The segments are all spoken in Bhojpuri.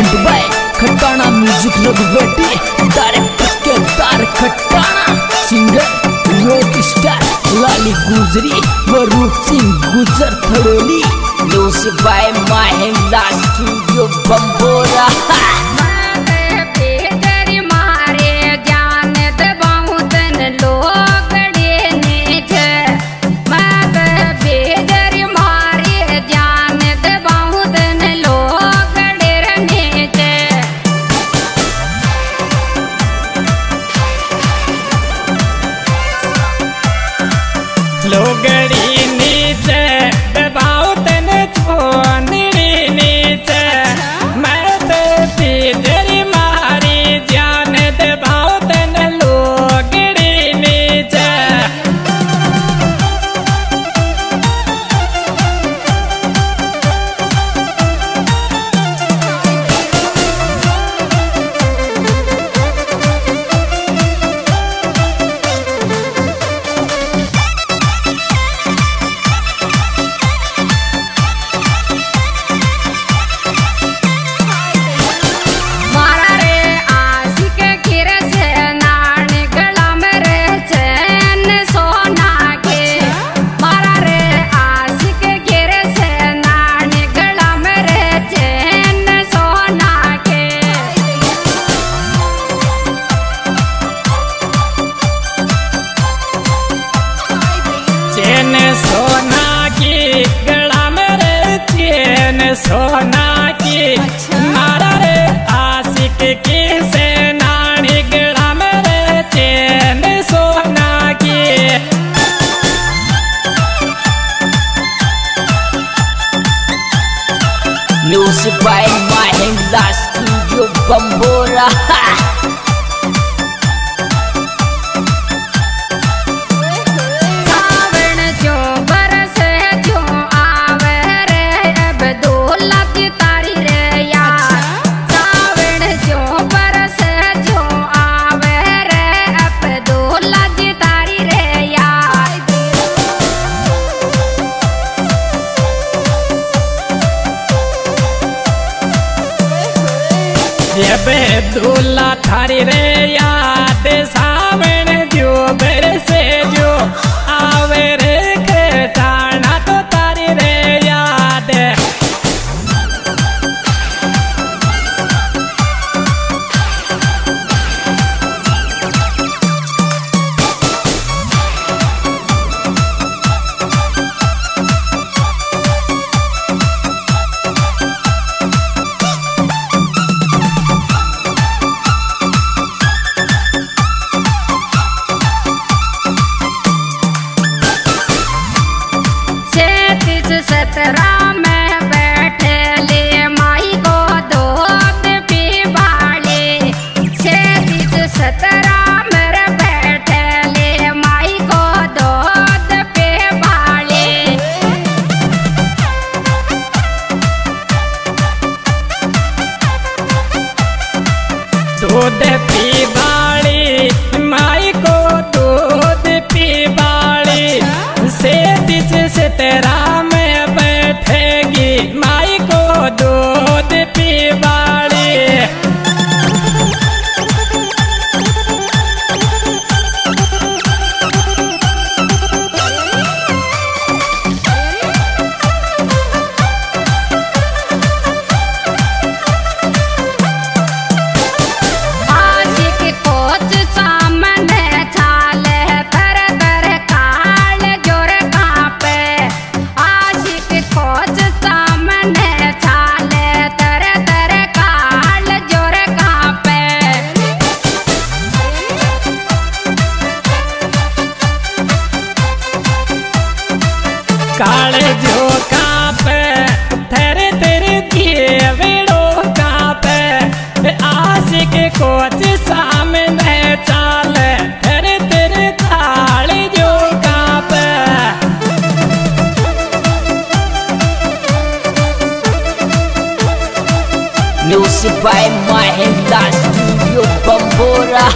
प्रेजेंट बाय खटाना म्यूजिक रघुवेटी, director Kedar Khatana, singer rock star Lali Gujri व Roop Singh Gujar Thadoli, music by Mahindra studio Bambora. लोगड़ी नीचे दबाओ तन छोंदड़ी नीचे, मैं तो तेरी मारी जान दबाओ तन लोगड़ी नीचे। चैन सोना की गला मेरे चैन सोना की, मारा रे आशिक की सेनानी गला मेरे चैन सोना की। Music by Mahindra studio Bambora. ये बेदुल्ला थारी रे याद सावन जो मेरे से जो आवे रे खटाना तो तारी रे याद। में बैठे ले माई को दूध पीवाले, 17 मेरे बैठे ले माई को दूध पीवाले। दूध पीवाली माई को दूध पीवाली, 17 में बैठेगी माई को दूध पीवाली। काले जो कापे तेरे तेरे दिए वेड़ो कापे, आशिक कोच सामने चाले तेरे तेरे ताले जो कापे। Music by Mahindra studio Bambora.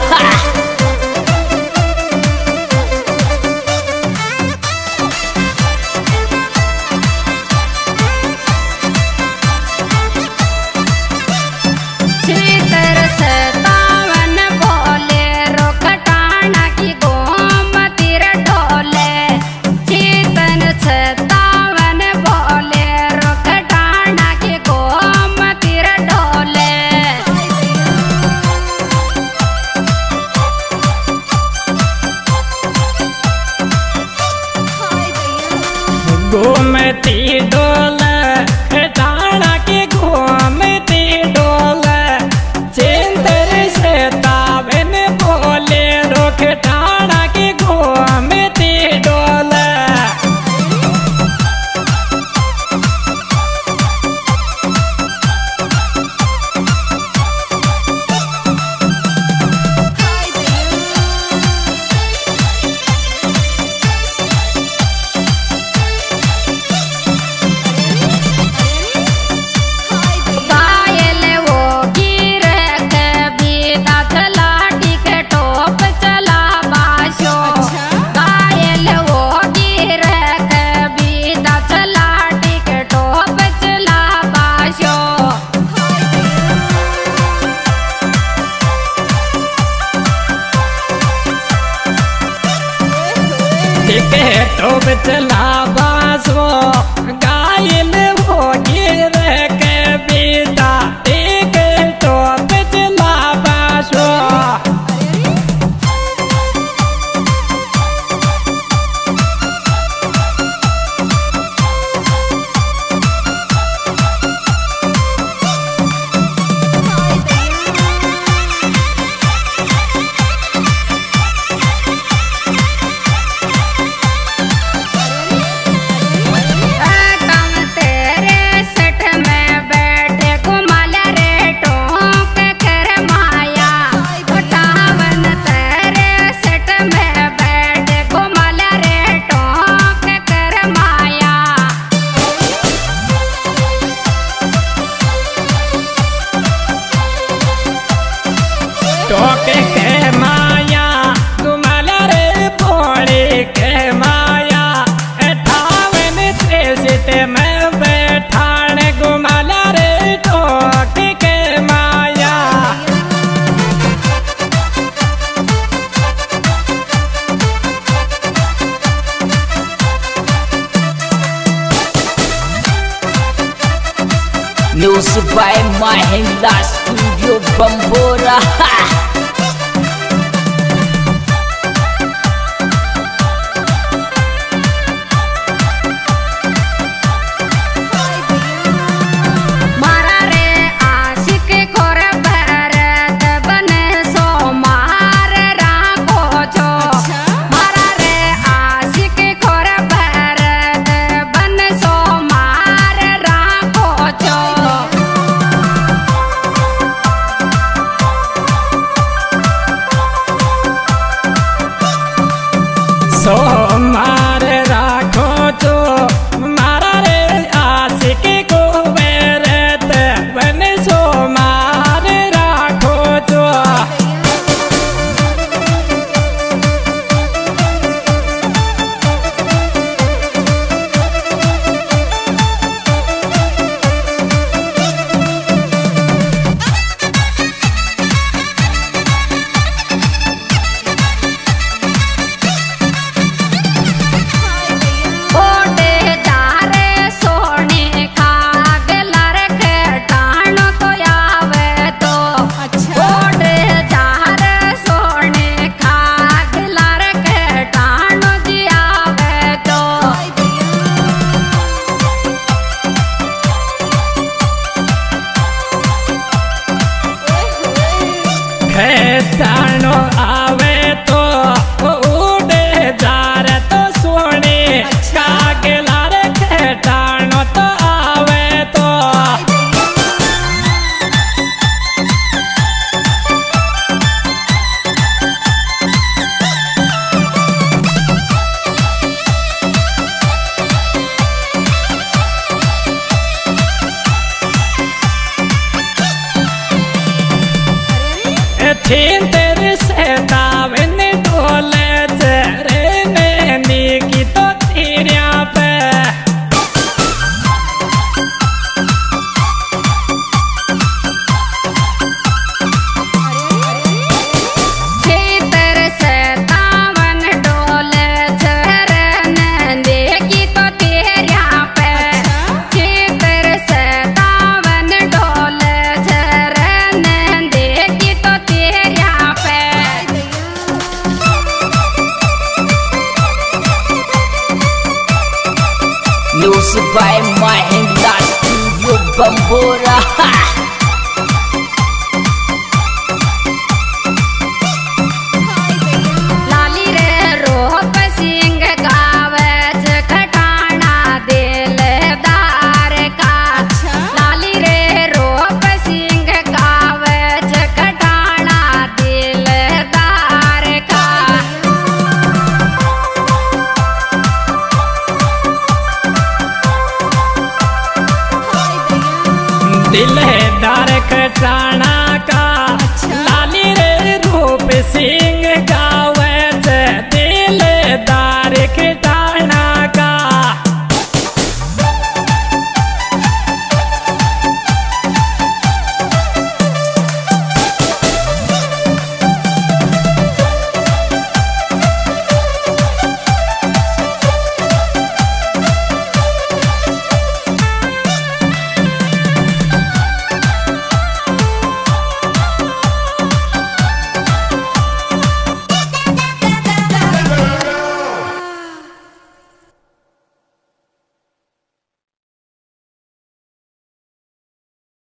तो बिचला बासो गायल हो गिर के बीता एक तो बिचला बासो टोके के माया गुमल रे भोले के माया अठावन त्रेसठ में बैठान गुमल रे टोके के माया Music by Mahindra Studio Bambora. मारा रे आशिक खोर भरत बने सो मार राखो छो मारा रे आशिक खोर भरत बने सो मार राखो छो सो मार राखो जो मारा रे आशिक को बेरत बन सो मार राखो जो ओटे तारे सोने खाग लरख टाणो तो आवे तो ओटे तारे सोने खाग लरख टाणो जी आवे तो खेतानो आवे तो उड़े जार तो सोने कागलार खेतानो तो आवे तो थीन तेरे से तावन डोले चरे नैनी की तो तीरिया पे छेतर से तावन डोले चरण देखी तो तेरिया पे छेतर से तावन डोले चरण देखी तो तेरिया पे Music by Mahindra Studio Bambora. लाली रे रोप सिंह गावच खटाना दिलदार का लाली रे रोप सिंह गावच खटाना दिलदार का दिलदार खटाना का लाली रे रूप सिंह